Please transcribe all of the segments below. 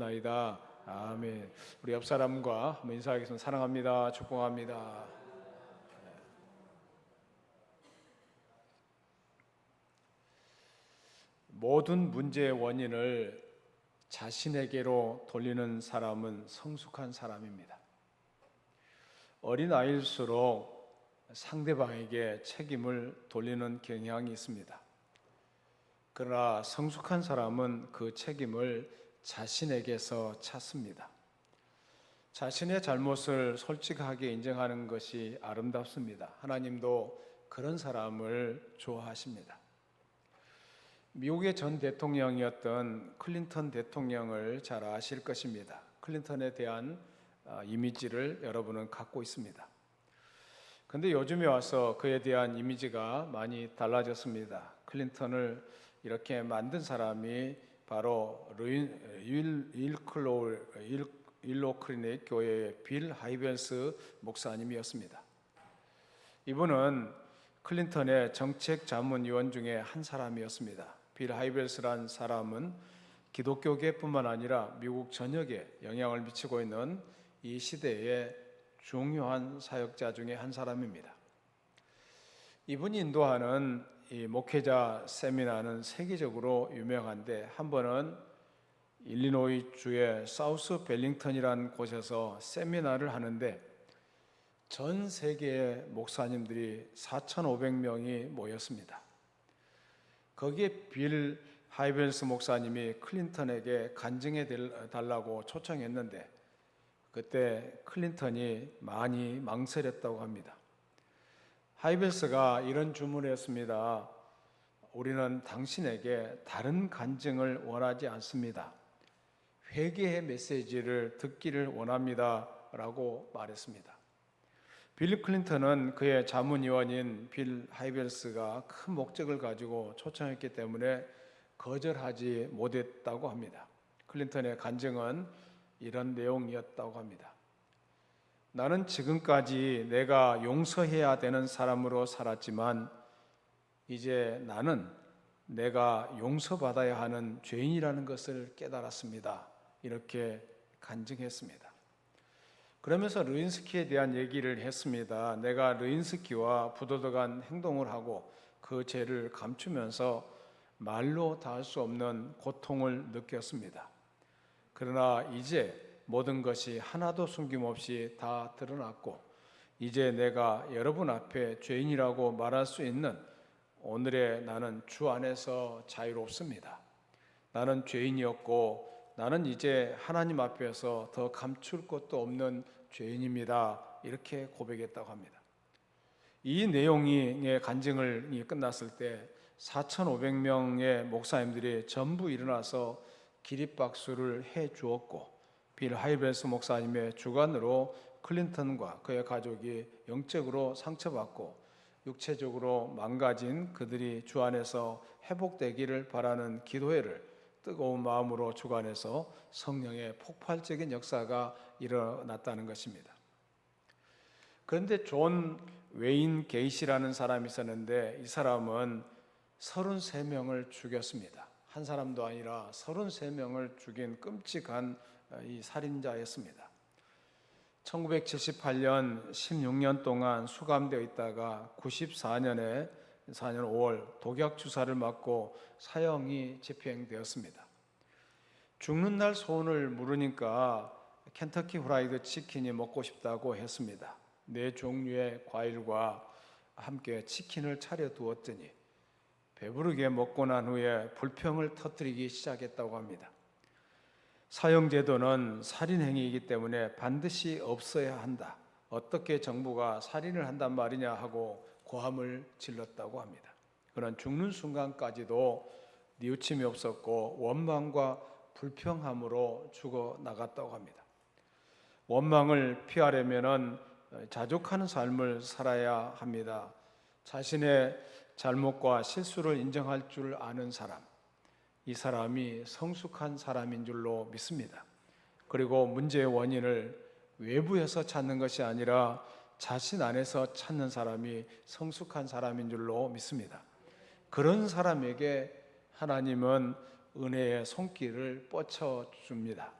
기도드리옵나이다. 아멘. 우리 옆 사람과 한번 인사하겠습니다. 사랑합니다. 축복합니다. 모든 문제의 원인을 자신에게로 돌리는 사람은 성숙한 사람입니다. 어린 아이일수록 상대방에게 책임을 돌리는 경향이 있습니다. 그러나 성숙한 사람은 그 책임을 자신에게서 찾습니다. 자신의 잘못을 솔직하게 인정하는 것이 아름답습니다. 하나님도 그런 사람을 좋아하십니다. 미국의 전 대통령이었던 클린턴 대통령을 잘 아실 것입니다. 클린턴에 대한 이미지를 여러분은 갖고 있습니다. 그런데 요즘에 와서 그에 대한 이미지가 많이 달라졌습니다. 클린턴을 이렇게 만든 사람이 바로 일로 클리닉 교회의 빌 하이벨스 목사님이었습니다. 이분은 클린턴의 정책 자문위원 중에 한 사람이었습니다. 빌 하이벨스란 사람은 기독교계뿐만 아니라 미국 전역에 영향을 미치고 있는 이 시대의 중요한 사역자 중에 한 사람입니다. 이분이 인도하는 이 목회자 세미나는 세계적으로 유명한데, 한 번은 일리노이 주의 사우스 벨링턴이라는 곳에서 세미나를 하는데 전 세계의 목사님들이 4,500명이 모였습니다. 거기에 빌 하이벨스 목사님이 클린턴에게 간증해 달라고 초청했는데 그때 클린턴이 많이 망설였다고 합니다. 하이벨스가 이런 주문을 했습니다. 우리는 당신에게 다른 간증을 원하지 않습니다. 회개의 메시지를 듣기를 원합니다 라고 말했습니다. 빌 클린턴은 그의 자문위원인 빌 하이벨스가 큰 목적을 가지고 초청했기 때문에 거절하지 못했다고 합니다. 클린턴의 간증은 이런 내용이었다고 합니다. 나는 지금까지 내가 용서해야 되는 사람으로 살았지만 이제 나는 내가 용서받아야 하는 죄인이라는 것을 깨달았습니다. 이렇게 간증했습니다. 그러면서 르인스키에 대한 얘기를 했습니다. 내가 르인스키와 부도덕한 행동을 하고 그 죄를 감추면서 말로 다 할 수 없는 고통을 느꼈습니다. 그러나 이제 모든 것이 하나도 숨김없이 다 드러났고 이제 내가 여러분 앞에 죄인이라고 말할 수 있는 오늘의 나는 주 안에서 자유롭습니다. 나는 죄인이었고 나는 이제 하나님 앞에서 더 감출 것도 없는 죄인입니다. 이렇게 고백했다고 합니다. 이 내용의 간증이 끝났을 때 4,500명의 목사님들이 전부 일어나서 기립박수를 해 주었고 빌 하이벨스 목사님의 주관으로 클린턴과 그의 가족이 영적으로 상처받고 육체적으로 망가진 그들이 주 안에서 회복되기를 바라는 기도회를 뜨거운 마음으로 주관해서 성령의 폭발적인 역사가 일어났다는 것입니다. 그런데 존 웨인 게이시라는 사람이 있었는데 이 사람은 33명을 죽였습니다. 한 사람도 아니라 33명을 죽인 끔찍한 이 살인자였습니다. 1978년 16년 동안 수감되어 있다가 94년에 4년 5월 독약 주사를 맞고 사형이 집행되었습니다. 죽는 날 소원을 물으니까 켄터키 프라이드 치킨이 먹고 싶다고 했습니다. 4종류의 과일과 함께 치킨을 차려 두었더니 배부르게 먹고 난 후에 불평을 터뜨리기 시작했다고 합니다. 사형제도는 살인행위이기 때문에 반드시 없어야 한다. 어떻게 정부가 살인을 한단 말이냐 하고 고함을 질렀다고 합니다. 그런 죽는 순간까지도 뉘우침이 없었고 원망과 불평함으로 죽어나갔다고 합니다. 원망을 피하려면 자족하는 삶을 살아야 합니다. 자신의 잘못과 실수를 인정할 줄 아는 사람, 이 사람이 성숙한 사람인 줄로 믿습니다. 그리고 문제의 원인을 외부에서 찾는 것이 아니라 자신 안에서 찾는 사람이 성숙한 사람인 줄로 믿습니다. 그런 사람에게 하나님은 은혜의 손길을 뻗쳐줍니다.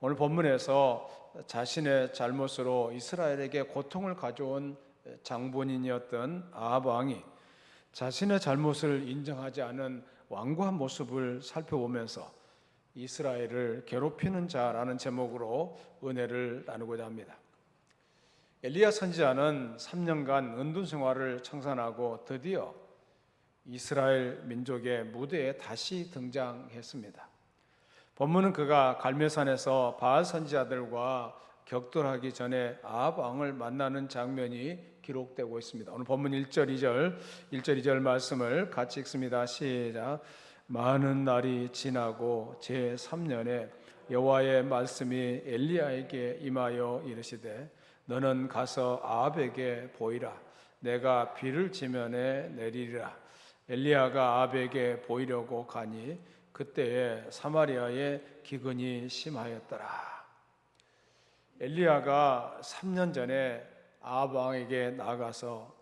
오늘 본문에서 자신의 잘못으로 이스라엘에게 고통을 가져온 장본인이었던 아합 왕이 자신의 잘못을 인정하지 않은 완고한 모습을 살펴보면서 이스라엘을 괴롭히는 자라는 제목으로 은혜를 나누고자 합니다. 엘리야 선지자는 3년간 은둔 생활을 청산하고 드디어 이스라엘 민족의 무대에 다시 등장했습니다. 본문은 그가 갈멜산에서 바알 선지자들과 격돌하기 전에 아합 왕을 만나는 장면이 기록되고 있습니다. 오늘 본문 1절 2절 말씀을 같이 읽습니다. 시작. 많은 날이 지나고 제3년에 여호와의 말씀이 엘리야에게 임하여 이르시되 너는 가서 아합에게 보이라. 내가 비를 지면에 내리리라. 엘리야가 아합에게 보이려고 가니 그때에 사마리아에 기근이 심하였더라. 엘리야가 3년 전에 아합 왕에게 나가서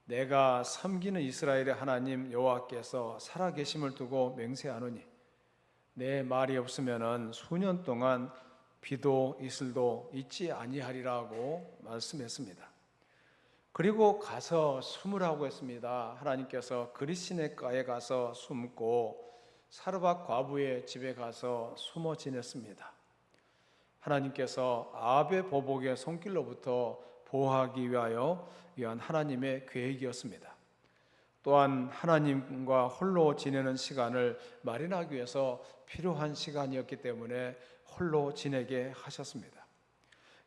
내가 섬기는 이스라엘의 하나님 여호와께서 살아계심을 두고 맹세하노니 내 말이 없으면은 수년 동안 비도 이슬도 있지 아니하리라고 말씀했습니다. 그리고 가서 숨으라고 했습니다. 하나님께서 그리시네가에 가서 숨고 사르밧 과부의 집에 가서 숨어 지냈습니다. 하나님께서 아합의 보복의 손길로부터 보호하기 위한 하나님의 계획이었습니다. 또한 하나님과 홀로 지내는 시간을 마련하기 위해서 필요한 시간이었기 때문에 홀로 지내게 하셨습니다.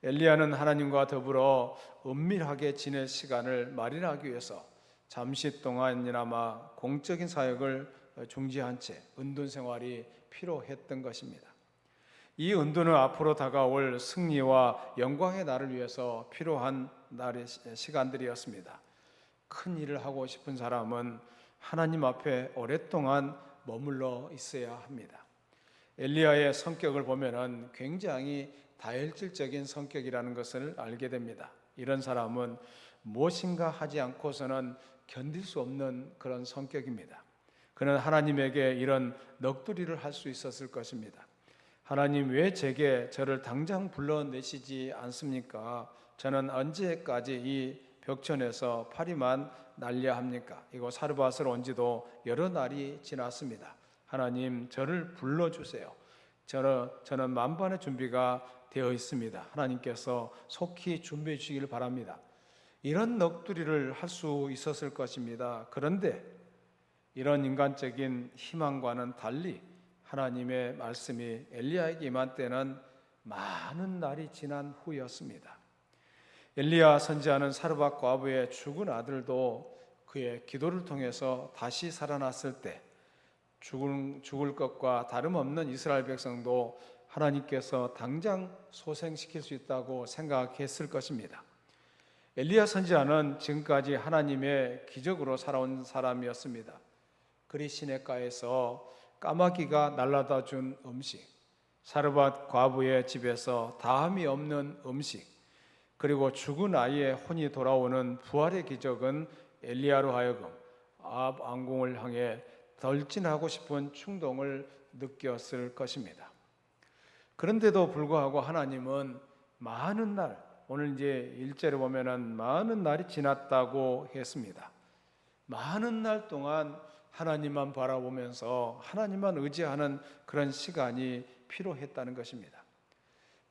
엘리야는 하나님과 더불어 은밀하게 지낼 시간을 마련하기 위해서 잠시 동안이나마 공적인 사역을 중지한 채 은둔 생활이 필요했던 것입니다. 이 은둔은 앞으로 다가올 승리와 영광의 날을 위해서 필요한 날의 시간들이었습니다. 큰 일을 하고 싶은 사람은 하나님 앞에 오랫동안 머물러 있어야 합니다. 엘리야의 성격을 보면은 굉장히 다혈질적인 성격이라는 것을 알게 됩니다. 이런 사람은 무엇인가 하지 않고서는 견딜 수 없는 그런 성격입니다. 그는 하나님에게 이런 넋두리를 할 수 있었을 것입니다. 하나님 왜 제게 저를 당장 불러내시지 않습니까? 저는 언제까지 이 벽천에서 파리만 날려야 합니까? 이곳 사르밧을 온 지도 여러 날이 지났습니다. 하나님 저를 불러주세요. 저는 만반의 준비가 되어 있습니다. 하나님께서 속히 준비해 주시기를 바랍니다. 이런 넋두리를 할 수 있었을 것입니다. 그런데 이런 인간적인 희망과는 달리 하나님의 말씀이 엘리야에게 임한 때는 많은 날이 지난 후였습니다. 엘리야 선지자는 사르밧 과부의 죽은 아들도 그의 기도를 통해서 다시 살아났을 때 죽을 것과 다름없는 이스라엘 백성도 하나님께서 당장 소생시킬 수 있다고 생각했을 것입니다. 엘리야 선지자는 지금까지 하나님의 기적으로 살아온 사람이었습니다. 그리시네가에서 까마귀가 날라다 준 음식, 사르밧 과부의 집에서 다함이 없는 음식, 그리고 죽은 아이의 혼이 돌아오는 부활의 기적은 엘리야로 하여금 아합 왕궁을 향해 돌진하고 싶은 충동을 느꼈을 것입니다. 그런데도 불구하고 하나님은 많은 날, 오늘 이제 1절에 보면은 많은 날이 지났다고 했습니다. 많은 날 동안 하나님만 바라보면서 하나님만 의지하는 그런 시간이 필요했다는 것입니다.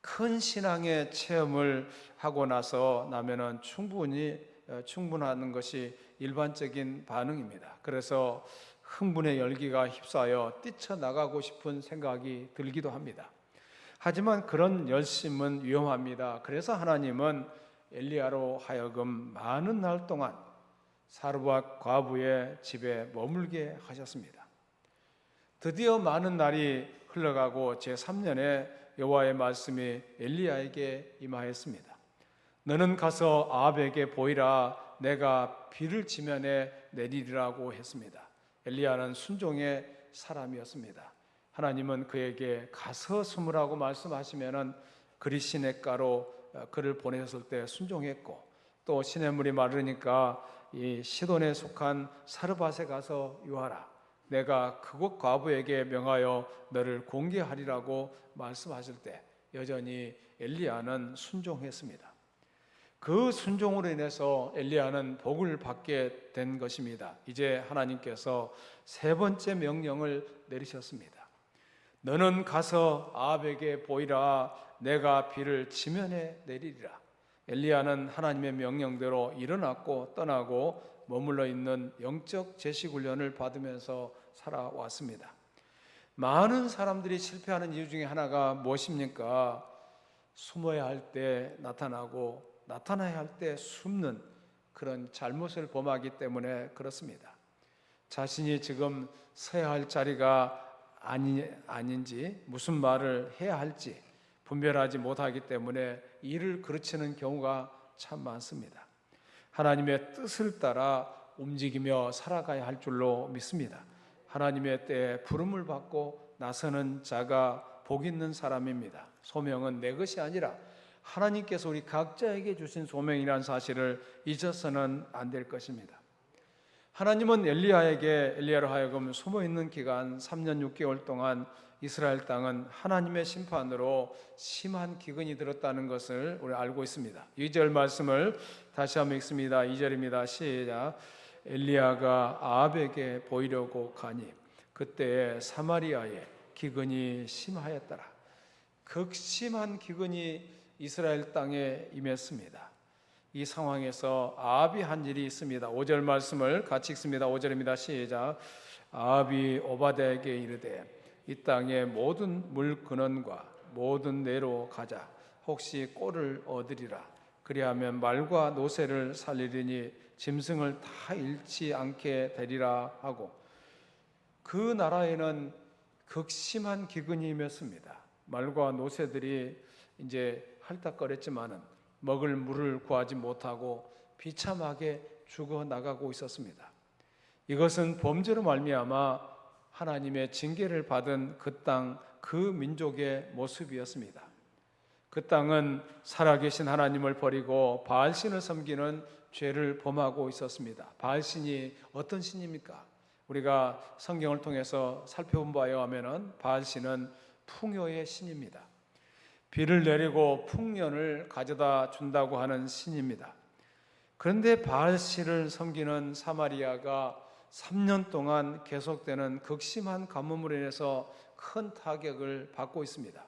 큰 신앙의 체험을 하고 나면은 충분한 것이 일반적인 반응입니다. 그래서 흥분의 열기가 휩싸여 뛰쳐나가고 싶은 생각이 들기도 합니다. 하지만 그런 열심은 위험합니다. 그래서 하나님은 엘리야로 하여금 많은 날 동안 사르밧 과부의 집에 머물게 하셨습니다. 드디어 많은 날이 흘러가고 제3년에 여호와의 말씀이 엘리야에게 임하였습니다. 너는 가서 아합에게 보이라. 내가 비를 지면에 내리리라고 했습니다. 엘리야는 순종의 사람이었습니다. 하나님은 그에게 가서 숨으라고 말씀하시면은 그리시네가로 그를 보내셨을 때 순종했고, 또 시냇물이 마르니까 이 시돈에 속한 사르밧에 가서 유하라. 내가 그곳 과부에게 명하여 너를 공개하리라고 말씀하실 때 여전히 엘리야는 순종했습니다. 그 순종으로 인해서 엘리야는 복을 받게 된 것입니다. 이제 하나님께서 세 번째 명령을 내리셨습니다. 너는 가서 아합에게 보이라. 내가 비를 지면에 내리리라. 엘리야는 하나님의 명령대로 일어났고 떠나고 머물러 있는 영적 제식훈련을 받으면서 살아왔습니다. 많은 사람들이 실패하는 이유 중에 하나가 무엇입니까? 숨어야 할 때 나타나고 나타나야 할 때 숨는 그런 잘못을 범하기 때문에 그렇습니다. 자신이 지금 서야 할 자리가 아닌지 무슨 말을 해야 할지 분별하지 못하기 때문에 일을 그르치는 경우가 참 많습니다. 하나님의 뜻을 따라 움직이며 살아가야 할 줄로 믿습니다. 하나님의 때에 부름을 받고 나서는 자가 복 있는 사람입니다. 소명은 내 것이 아니라 하나님께서 우리 각자에게 주신 소명이라는 사실을 잊어서는 안 될 것입니다. 하나님은 엘리야로 하여금 숨어있는 기간 3년 6개월 동안 이스라엘 땅은 하나님의 심판으로 심한 기근이 들었다는 것을 우리 알고 있습니다. 2절 말씀을 다시 한번 읽습니다. 2절입니다. 시작. 엘리야가 아합에게 보이려고 가니 그때에 사마리아에 기근이 심하였더라. 극심한 기근이 이스라엘 땅에 임했습니다. 이 상황에서 아합이 한 일이 있습니다. 5절 말씀을 같이 읽습니다. 5절입니다. 시작. 아합이 오바댜에게 이르되 이 땅의 모든 물 근원과 모든 내로 가자. 혹시 꼴을 얻으리라. 그리하면 말과 노새를 살리리니 짐승을 다 잃지 않게 되리라 하고, 그 나라에는 극심한 기근이 임했습니다. 말과 노새들이 이제 할딱거렸지만은 먹을 물을 구하지 못하고 비참하게 죽어 나가고 있었습니다. 이것은 범죄로 말미암아 하나님의 징계를 받은 그 땅, 그 민족의 모습이었습니다. 그 땅은 살아계신 하나님을 버리고 바알신을 섬기는 죄를 범하고 있었습니다. 바알신이 어떤 신입니까? 우리가 성경을 통해서 살펴본 바에 의하면 바알신은 풍요의 신입니다. 비를 내리고 풍년을 가져다 준다고 하는 신입니다. 그런데 바알신을 섬기는 사마리아가 3년 동안 계속되는 극심한 가뭄으로 인해서 큰 타격을 받고 있습니다.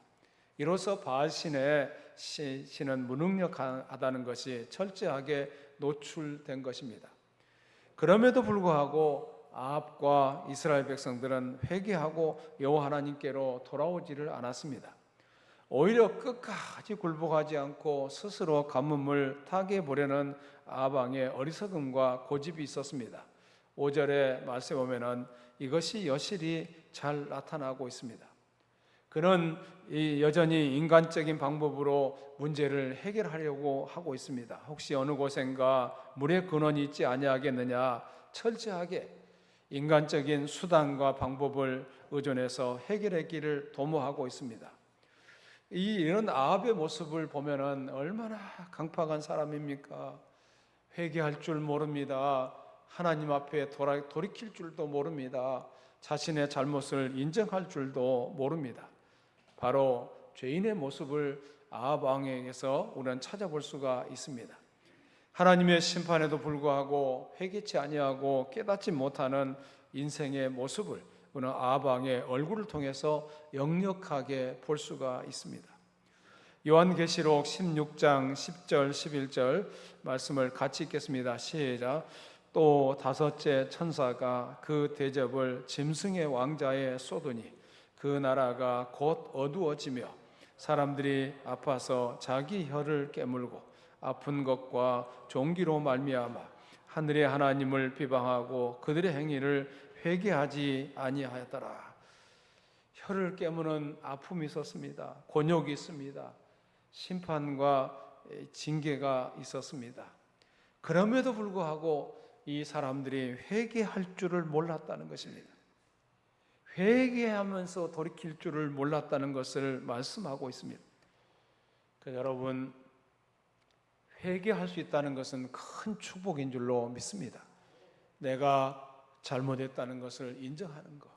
이로써 바알신의 신은 무능력하다는 것이 철저하게 노출된 것입니다. 그럼에도 불구하고 아합과 이스라엘 백성들은 회개하고 여호와 하나님께로 돌아오지를 않았습니다. 오히려 끝까지 굴복하지 않고 스스로 가뭄을 타개해 보려는 아합 왕의 어리석음과 고집이 있었습니다. 5절의 말씀에 보면은 이것이 여실히 잘 나타나고 있습니다. 그는 여전히 인간적인 방법으로 문제를 해결하려고 하고 있습니다. 혹시 어느 곳엔가 물의 근원이 있지 아니하겠느냐, 철저하게 인간적인 수단과 방법을 의존해서 해결하기를 도모하고 있습니다. 이런 아합의 모습을 보면은 얼마나 강팍한 사람입니까? 회개할 줄 모릅니다. 하나님 앞에 돌이킬 줄도 모릅니다. 자신의 잘못을 인정할 줄도 모릅니다. 바로 죄인의 모습을 아합 왕에게서 우리는 찾아볼 수가 있습니다. 하나님의 심판에도 불구하고 회개치 아니하고 깨닫지 못하는 인생의 모습을 우리는 아합 왕의 얼굴을 통해서 역력하게 볼 수가 있습니다. 요한계시록 16장 10절 11절 말씀을 같이 읽겠습니다. 시작. 또 다섯째 천사가 그 대접을 짐승의 왕자에 쏟으니 그 나라가 곧 어두워지며 사람들이 아파서 자기 혀를 깨물고 아픈 것과 종기로 말미암아 하늘의 하나님을 비방하고 그들의 행위를 회개하지 아니하였더라. 혀를 깨무는 아픔이 있었습니다. 곤욕이 있습니다. 심판과 징계가 있었습니다. 그럼에도 불구하고 이 사람들이 회개할 줄을 몰랐다는 것입니다. 회개하면서 돌이킬 줄을 몰랐다는 것을 말씀하고 있습니다. 여러분, 회개할 수 있다는 것은 큰 축복인 줄로 믿습니다. 내가 잘못했다는 것을 인정하는 것,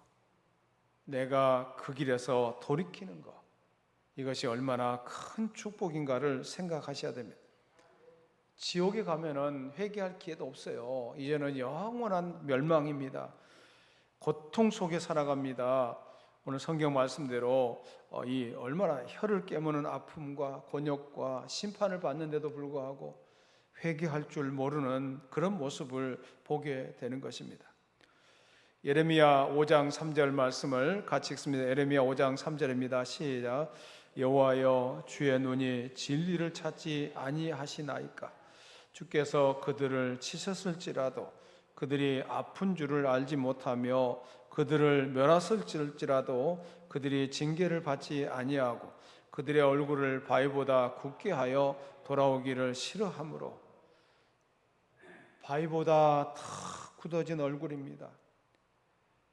내가 그 길에서 돌이키는 것, 이것이 얼마나 큰 축복인가를 생각하셔야 됩니다. 지옥에 가면은 회개할 기회도 없어요. 이제는 영원한 멸망입니다. 고통 속에 살아갑니다. 오늘 성경 말씀대로 이 얼마나 혀를 깨무는 아픔과 곤욕과 심판을 받는데도 불구하고 회개할 줄 모르는 그런 모습을 보게 되는 것입니다. 예레미야 5장 3절 말씀을 같이 읽습니다. 예레미야 5장 3절입니다. 시작. 여호와여, 주의 눈이 진리를 찾지 아니하시나이까? 주께서 그들을 치셨을지라도 그들이 아픈 줄을 알지 못하며 그들을 멸하실지라도 그들이 징계를 받지 아니하고 그들의 얼굴을 바위보다 굳게 하여 돌아오기를 싫어하므로. 바위보다 탁 굳어진 얼굴입니다.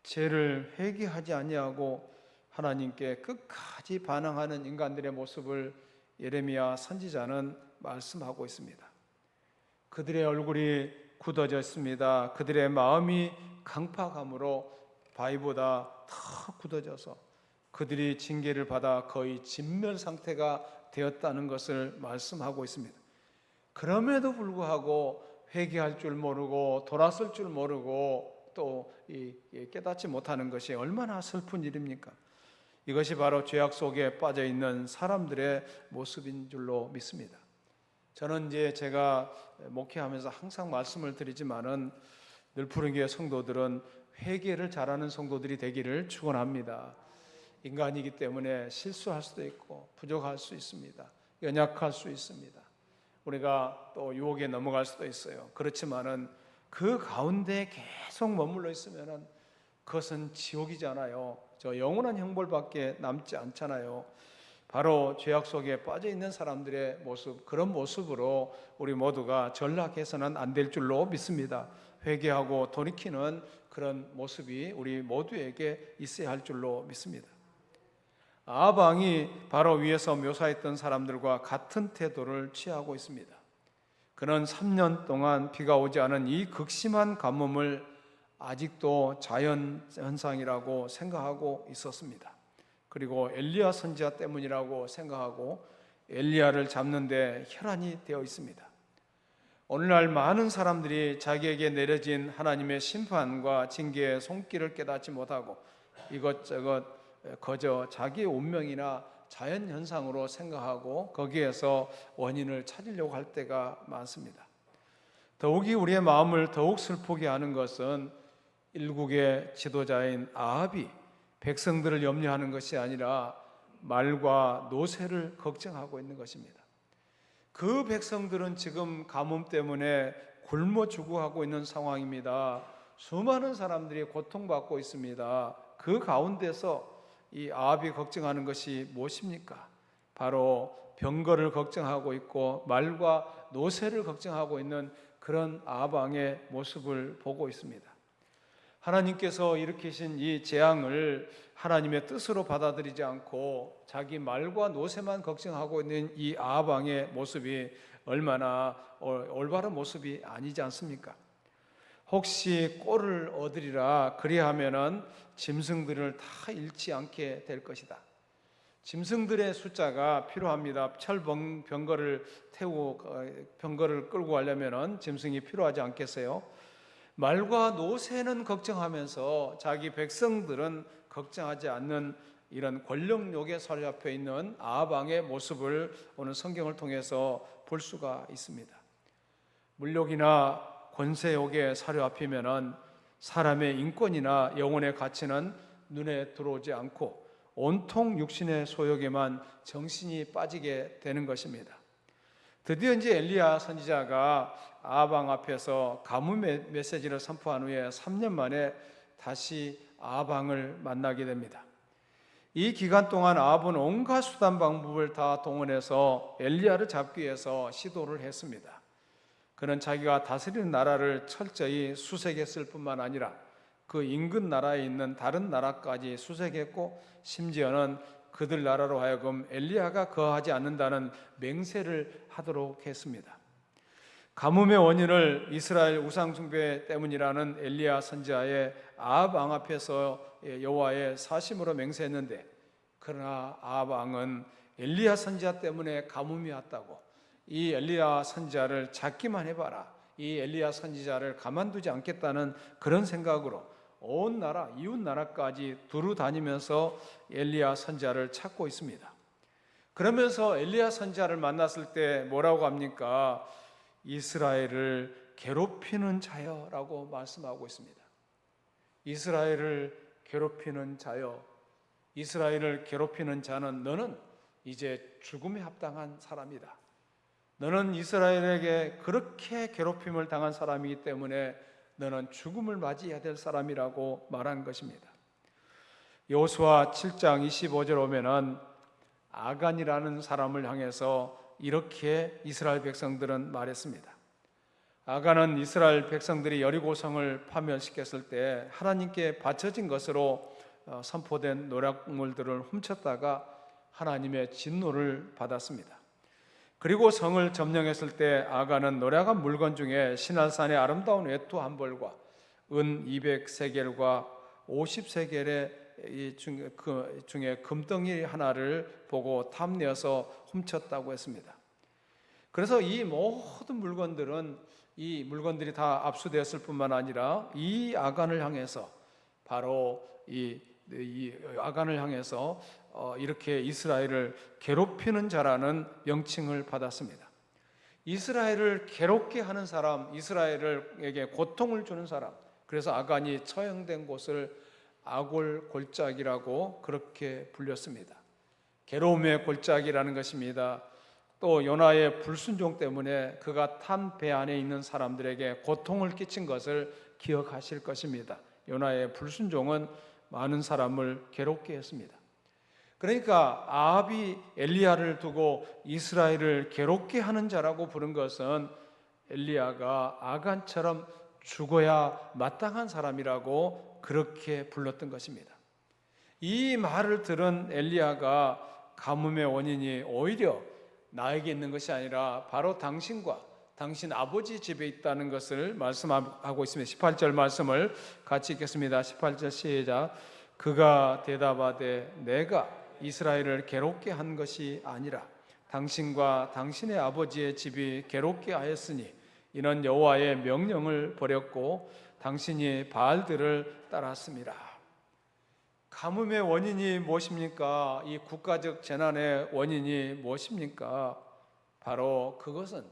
죄를 회개하지 아니하고 하나님께 끝까지 반항하는 인간들의 모습을 예레미야 선지자는 말씀하고 있습니다. 그들의 얼굴이 굳어졌습니다. 그들의 마음이 강팍함으로 바위보다 더 굳어져서 그들이 징계를 받아 거의 진멸 상태가 되었다는 것을 말씀하고 있습니다. 그럼에도 불구하고 회개할 줄 모르고 돌아설 줄 모르고 또 깨닫지 못하는 것이 얼마나 슬픈 일입니까? 이것이 바로 죄악 속에 빠져 있는 사람들의 모습인 줄로 믿습니다. 저는 이제 제가 목회하면서 항상 말씀을 드리지만은 늘푸른교회 성도들은 회개를 잘하는 성도들이 되기를 축원합니다. 인간이기 때문에 실수할 수도 있고 부족할 수 있습니다. 연약할 수 있습니다. 우리가 또 유혹에 넘어갈 수도 있어요. 그렇지만은 그 가운데 계속 머물러 있으면은 그것은 지옥이잖아요. 저 영원한 형벌밖에 남지 않잖아요. 바로 죄악 속에 빠져 있는 사람들의 모습, 그런 모습으로 우리 모두가 전락해서는 안 될 줄로 믿습니다. 회개하고 돌이키는 그런 모습이 우리 모두에게 있어야 할 줄로 믿습니다. 아합 왕이 바로 위에서 묘사했던 사람들과 같은 태도를 취하고 있습니다. 그는 3년 동안 비가 오지 않은 이 극심한 가뭄을 아직도 자연 현상이라고 생각하고 있었습니다. 그리고 엘리야 선지자 때문이라고 생각하고 엘리야를 잡는 데 혈안이 되어 있습니다. 오늘날 많은 사람들이 자기에게 내려진 하나님의 심판과 징계의 손길을 깨닫지 못하고 이것저것 거저 자기의 운명이나 자연현상으로 생각하고 거기에서 원인을 찾으려고 할 때가 많습니다. 더욱이 우리의 마음을 더욱 슬프게 하는 것은 일국의 지도자인 아합이 백성들을 염려하는 것이 아니라 말과 노새를 걱정하고 있는 것입니다. 그 백성들은 지금 가뭄 때문에 굶어 죽어가고 있는 상황입니다. 수많은 사람들이 고통받고 있습니다. 그 가운데서 이 아합이 걱정하는 것이 무엇입니까? 바로 병거를 걱정하고 있고 말과 노새를 걱정하고 있는 그런 아합 왕의 모습을 보고 있습니다. 하나님께서 일으키신 이 재앙을 하나님의 뜻으로 받아들이지 않고 자기 말과 노새만 걱정하고 있는 이 아합 왕의 모습이 얼마나 올바른 모습이 아니지 않습니까? 혹시 꼴을 얻으리라 그리하면은 짐승들을 다 잃지 않게 될 것이다. 짐승들의 숫자가 필요합니다. 병거를 태우고 병거를 끌고 가려면은 짐승이 필요하지 않겠어요? 말과 노새는 걱정하면서 자기 백성들은 걱정하지 않는 이런 권력욕에 사로잡혀 있는 아합 왕의 모습을 오늘 성경을 통해서 볼 수가 있습니다. 물욕이나 권세욕에 사로잡히면은 사람의 인권이나 영혼의 가치는 눈에 들어오지 않고 온통 육신의 소욕에만 정신이 빠지게 되는 것입니다. 드디어 이제 엘리야 선지자가 아합 왕 앞에서 가뭄의 메시지를 선포한 후에 3년 만에 다시 아합 왕을 만나게 됩니다. 이 기간 동안 아합은 온갖 수단 방법을 다 동원해서 엘리야를 잡기 위해서 시도를 했습니다. 그는 자기가 다스리는 나라를 철저히 수색했을 뿐만 아니라 그 인근 나라에 있는 다른 나라까지 수색했고 심지어는 그들 나라로 하여금 엘리야가 거하지 않는다는 맹세를 하도록 했습니다. 가뭄의 원인을 이스라엘 우상 숭배 때문이라는 엘리야 선지자의 아합 왕 앞에서 여호와의 사심으로 맹세했는데 그러나 아합 왕은 엘리야 선지자 때문에 가뭄이 왔다고, 이 엘리야 선지자를 잡기만 해봐라, 이 엘리야 선지자를 가만두지 않겠다는 그런 생각으로 온 나라, 이웃 나라까지 두루 다니면서 엘리야 선지자를 찾고 있습니다. 그러면서 엘리야 선지자를 만났을 때 뭐라고 합니까? 이스라엘을 괴롭히는 자여라고 말씀하고 있습니다. 이스라엘을 괴롭히는 자여, 이스라엘을 괴롭히는 자는 너는 이제 죽음에 합당한 사람이다. 너는 이스라엘에게 그렇게 괴롭힘을 당한 사람이기 때문에 너는 죽음을 맞이해야 될 사람이라고 말한 것입니다. 여호수아 7장 25절 오면은 아간이라는 사람을 향해서 이렇게 이스라엘 백성들은 말했습니다. 아간은 이스라엘 백성들이 여리고성을 파멸시켰을 때 하나님께 바쳐진 것으로 선포된 노략물들을 훔쳤다가 하나님의 진노를 받았습니다. 그리고 성을 점령했을 때 아간은 노략한 물건 중에 시날산의 아름다운 외투 한 벌과 은 200세겔과 50세겔의 중에 금덩이 하나를 보고 탐내어서 훔쳤다고 했습니다. 그래서 이 모든 물건들이 다 압수되었을 뿐만 아니라 이 아간을 향해서 바로 이 아간을 향해서 이렇게 이스라엘을 괴롭히는 자라는 명칭을 받았습니다. 이스라엘을 괴롭게 하는 사람, 이스라엘에게 고통을 주는 사람, 그래서 아간이 처형된 곳을 아골 골짜기라고 그렇게 불렸습니다. 괴로움의 골짜기라는 것입니다. 또 요나의 불순종 때문에 그가 탄 배 안에 있는 사람들에게 고통을 끼친 것을 기억하실 것입니다. 요나의 불순종은 많은 사람을 괴롭게 했습니다. 그러니까 아합이 엘리야를 두고 이스라엘을 괴롭게 하는 자라고 부른 것은 엘리야가 아간처럼 죽어야 마땅한 사람이라고 그렇게 불렀던 것입니다. 이 말을 들은 엘리야가 가뭄의 원인이 오히려 나에게 있는 것이 아니라 바로 당신과 당신 아버지 집에 있다는 것을 말씀하고 있습니다. 18절 말씀을 같이 읽겠습니다. 18절 시작. 그가 대답하되 내가 이스라엘을 괴롭게 한 것이 아니라 당신과 당신의 아버지의 집이 괴롭게 하였으니 이는 여호와의 명령을 버렸고 당신이 바알들을 따랐습니다. 가뭄의 원인이 무엇입니까? 이 국가적 재난의 원인이 무엇입니까? 바로 그것은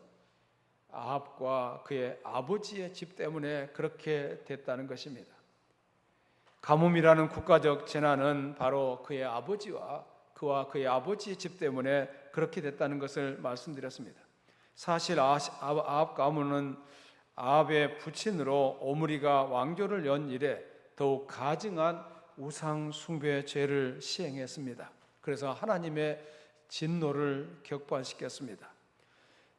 아합과 그의 아버지의 집 때문에 그렇게 됐다는 것입니다. 가뭄이라는 국가적 재난은 바로 그의 아버지와 그의 아버지의 집 때문에 그렇게 됐다는 것을 말씀드렸습니다. 사실 아합 가문은 아합의 부친으로 오므리가 왕조를 연 이래 더욱 가증한 우상 숭배 죄를 시행했습니다. 그래서 하나님의 진노를 격발시켰습니다.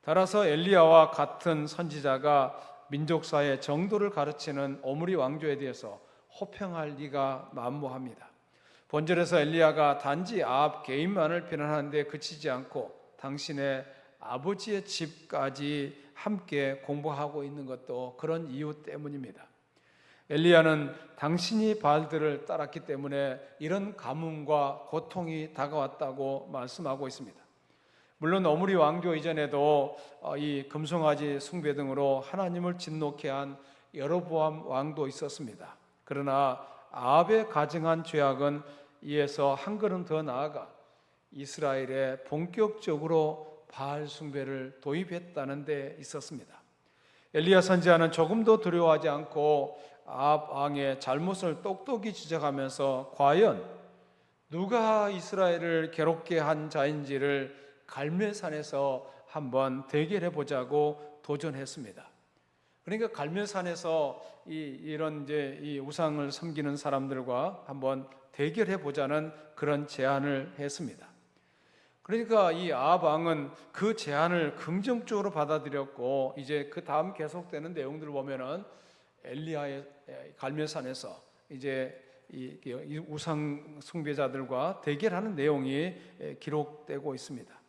따라서 엘리야와 같은 선지자가 민족사의 정도를 가르치는 오므리 왕조에 대해서 호평할 리가 만무합니다. 본절에서 엘리야가 단지 아합 개인만을 비난하는데 그치지 않고 당신의 아버지의 집까지 함께 공부하고 있는 것도 그런 이유 때문입니다. 엘리야는 당신이 바알들을 따랐기 때문에 이런 가뭄과 고통이 다가왔다고 말씀하고 있습니다. 물론 오므리 왕조 이전에도 이 금송아지 숭배 등으로 하나님을 진노케 한 여로보암 왕도 있었습니다. 그러나 아합의 가증한 죄악은 이에서 한 걸음 더 나아가 이스라엘에 본격적으로 바알 숭배를 도입했다는 데 있었습니다. 엘리야 선지자는 조금도 두려워하지 않고 아합 왕의 잘못을 똑똑히 지적하면서 과연 누가 이스라엘을 괴롭게 한 자인지를 갈멜산에서 한번 대결해 보자고 도전했습니다. 그러니까 갈멜산에서 이런 이 우상을 섬기는 사람들과 한번 대결해 보자는 그런 제안을 했습니다. 그러니까 이 아합 왕은 그 제안을 긍정적으로 받아들였고 이제 그 다음 계속되는 내용들을 보면은 엘리야의 갈멜산에서 이제 이 우상 숭배자들과 대결하는 내용이 기록되고 있습니다.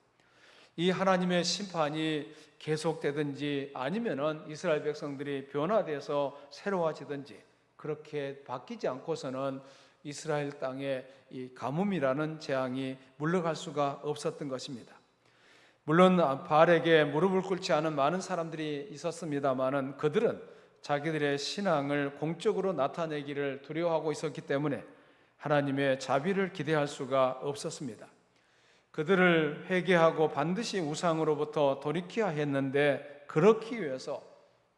이 하나님의 심판이 계속되든지 아니면은 이스라엘 백성들이 변화돼서 새로워지든지 그렇게 바뀌지 않고서는 이스라엘 땅에 이 가뭄이라는 재앙이 물러갈 수가 없었던 것입니다. 물론 바알에게 무릎을 꿇지 않은 많은 사람들이 있었습니다마는 그들은 자기들의 신앙을 공적으로 나타내기를 두려워하고 있었기 때문에 하나님의 자비를 기대할 수가 없었습니다. 그들을 회개하고 반드시 우상으로부터 돌이켜야 했는데 그렇기 위해서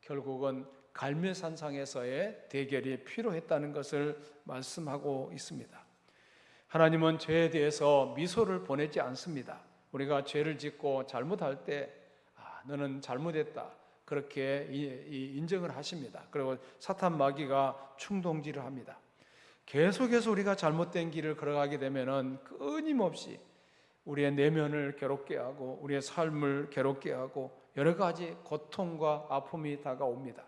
결국은 갈매산상에서의 대결이 필요했다는 것을 말씀하고 있습니다. 하나님은 죄에 대해서 미소를 보내지 않습니다. 우리가 죄를 짓고 잘못할 때 너는 잘못했다 그렇게 인정을 하십니다. 그리고 사탄 마귀가 충동질을 합니다. 계속해서 우리가 잘못된 길을 걸어가게 되면은 끊임없이 우리의 내면을 괴롭게 하고 우리의 삶을 괴롭게 하고 여러 가지 고통과 아픔이 다가옵니다.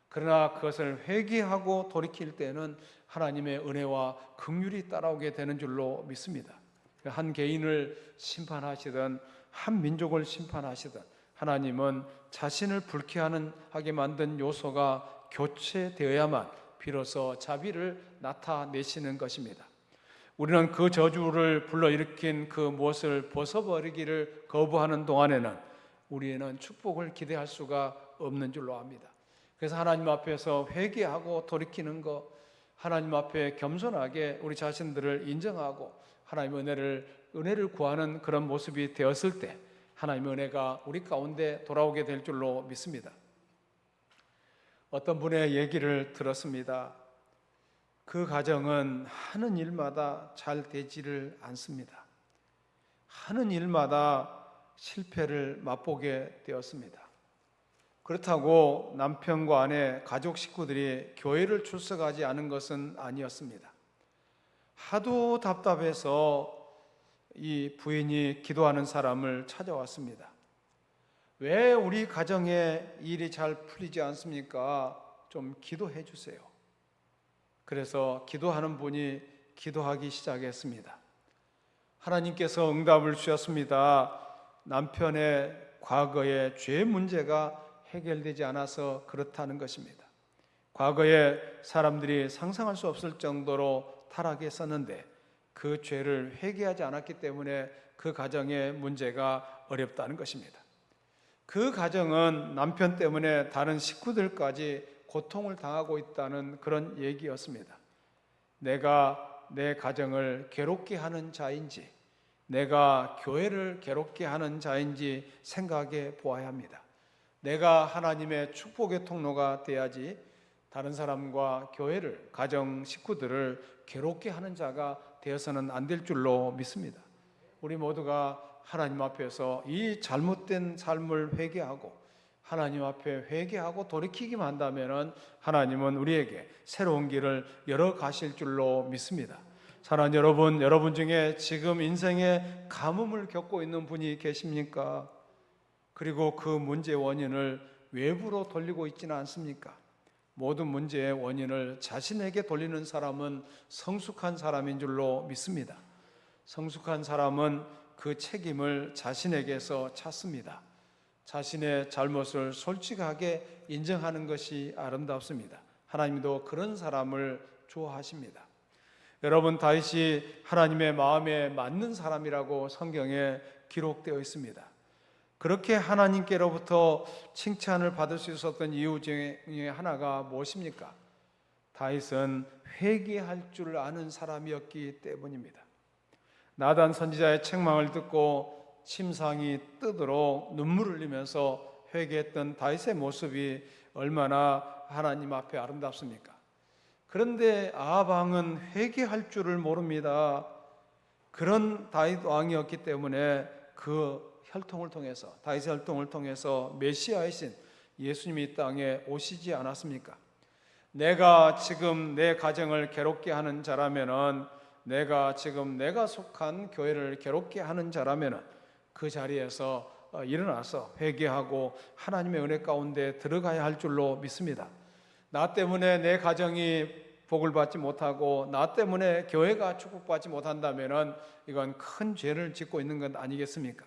그러나 그것을 회개하고 돌이킬 때는 하나님의 은혜와 긍휼이 따라오게 되는 줄로 믿습니다. 한 개인을 심판하시든 한 민족을 심판하시든 하나님은 자신을 불쾌하게 만든 요소가 교체되어야만 비로소 자비를 나타내시는 것입니다. 우리는 그 저주를 불러일으킨 그 무엇을 벗어버리기를 거부하는 동안에는 우리는 축복을 기대할 수가 없는 줄로 압니다. 그래서 하나님 앞에서 회개하고 돌이키는 것, 하나님 앞에 겸손하게 우리 자신들을 인정하고 하나님의 은혜를 구하는 그런 모습이 되었을 때 하나님의 은혜가 우리 가운데 돌아오게 될 줄로 믿습니다. 어떤 분의 얘기를 들었습니다. 그 가정은 하는 일마다 잘 되지를 않습니다. 하는 일마다 실패를 맛보게 되었습니다. 그렇다고 남편과 아내, 가족 식구들이 교회를 출석하지 않은 것은 아니었습니다. 하도 답답해서 이 부인이 기도하는 사람을 찾아왔습니다. 왜 우리 가정에 일이 잘 풀리지 않습니까? 좀 기도해 주세요. 그래서 기도하는 분이 기도하기 시작했습니다. 하나님께서 응답을 주셨습니다. 남편의 과거의 죄 문제가 해결되지 않아서 그렇다는 것입니다. 과거에 사람들이 상상할 수 없을 정도로 타락했었는데 그 죄를 회개하지 않았기 때문에 그 가정의 문제가 어렵다는 것입니다. 그 가정은 남편 때문에 다른 식구들까지 고통을 당하고 있다는 그런 얘기였습니다. 내가 내 가정을 괴롭게 하는 자인지 내가 교회를 괴롭게 하는 자인지 생각해 보아야 합니다. 내가 하나님의 축복의 통로가 돼야지 다른 사람과 교회를, 가정 식구들을 괴롭게 하는 자가 되어서는 안 될 줄로 믿습니다. 우리 모두가 하나님 앞에서 이 잘못된 삶을 회개하고 하나님 앞에 회개하고 돌이키기만 한다면 하나님은 우리에게 새로운 길을 열어 가실 줄로 믿습니다. 사랑하는 여러분, 여러분 중에 지금 인생의 가뭄을 겪고 있는 분이 계십니까? 그리고 그 문제의 원인을 외부로 돌리고 있지는 않습니까? 모든 문제의 원인을 자신에게 돌리는 사람은 성숙한 사람인 줄로 믿습니다. 성숙한 사람은 그 책임을 자신에게서 찾습니다. 자신의 잘못을 솔직하게 인정하는 것이 아름답습니다. 하나님도 그런 사람을 좋아하십니다. 여러분, 다윗이 하나님의 마음에 맞는 사람이라고 성경에 기록되어 있습니다. 그렇게 하나님께로부터 칭찬을 받을 수 있었던 이유 중에 하나가 무엇입니까? 다윗은 회개할 줄 아는 사람이었기 때문입니다. 나단 선지자의 책망을 듣고 침상이 뜨도록 눈물을 흘리면서 회개했던 다윗의 모습이 얼마나 하나님 앞에 아름답습니까? 그런데 아합 왕은 회개할 줄을 모릅니다. 그런 다윗 왕이었기 때문에 그 혈통을 통해서, 다윗의 혈통을 통해서 메시아이신 예수님이 이 땅에 오시지 않았습니까? 내가 지금 내 가정을 괴롭게 하는 자라면은, 내가 속한 교회를 괴롭게 하는 자라면은 그 자리에서 일어나서 회개하고 하나님의 은혜 가운데 들어가야 할 줄로 믿습니다. 나 때문에 내 가정이 복을 받지 못하고 나 때문에 교회가 축복받지 못한다면은 이건 큰 죄를 짓고 있는 것 아니겠습니까?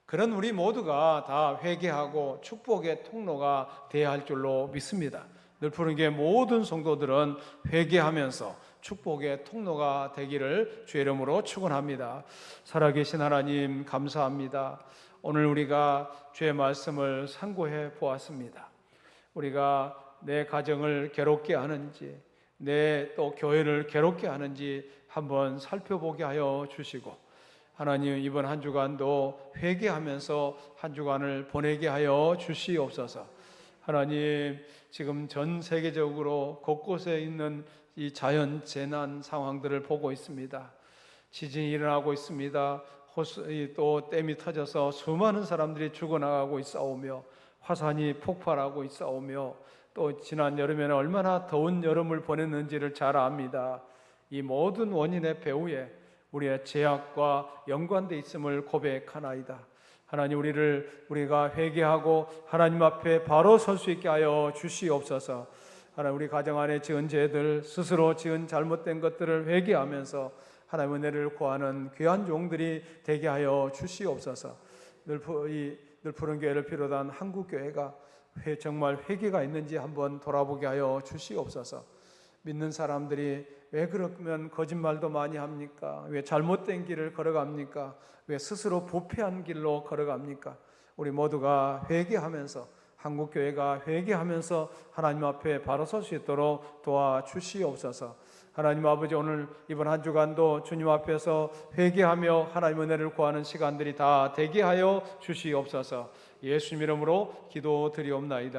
그런 우리 모두가 다 회개하고 축복의 통로가 되어야 할 줄로 믿습니다. 늘푸른교회 모든 성도들은 회개하면서 축복의 통로가 되기를 주의 이름으로 축원합니다. 살아계신 하나님 감사합니다. 오늘 우리가 주의 말씀을 상고해 보았습니다. 우리가 내 가정을 괴롭게 하는지, 내 또 교회를 괴롭게 하는지 한번 살펴보게 하여 주시고, 하나님 이번 한 주간도 회개하면서 한 주간을 보내게 하여 주시옵소서. 하나님 지금 전 세계적으로 곳곳에 있는 이 자연 재난 상황들을 보고 있습니다. 지진이 일어나고 있습니다. 또 댐이 터져서 수많은 사람들이 죽어나가고 있사오며, 화산이 폭발하고 있사오며, 또 지난 여름에는 얼마나 더운 여름을 보냈는지를 잘 압니다. 이 모든 원인의 배후에 우리의 죄악과 연관되어 있음을 고백하나이다. 하나님 우리가 회개하고 하나님 앞에 바로 설 수 있게 하여 주시옵소서. 하나님 우리 가정 안에 지은 죄들, 스스로 지은 잘못된 것들을 회개하면서 하나님의 은혜를 구하는 귀한 종들이 되게 하여 주시옵소서. 늘 푸른 교회를 비롯한 한국 교회가 정말 회개가 있는지 한번 돌아보게 하여 주시옵소서. 믿는 사람들이 왜 그러면 거짓말도 많이 합니까? 왜 잘못된 길을 걸어갑니까? 왜 스스로 부패한 길로 걸어갑니까? 우리 모두가 회개하면서, 한국교회가 회개하면서 하나님 앞에 바로 설 수 있도록 도와주시옵소서. 하나님 아버지, 오늘 이번 한 주간도 주님 앞에서 회개하며 하나님 은혜를 구하는 시간들이 다 되게 하여 주시옵소서. 예수님 이름으로 기도드리옵나이다.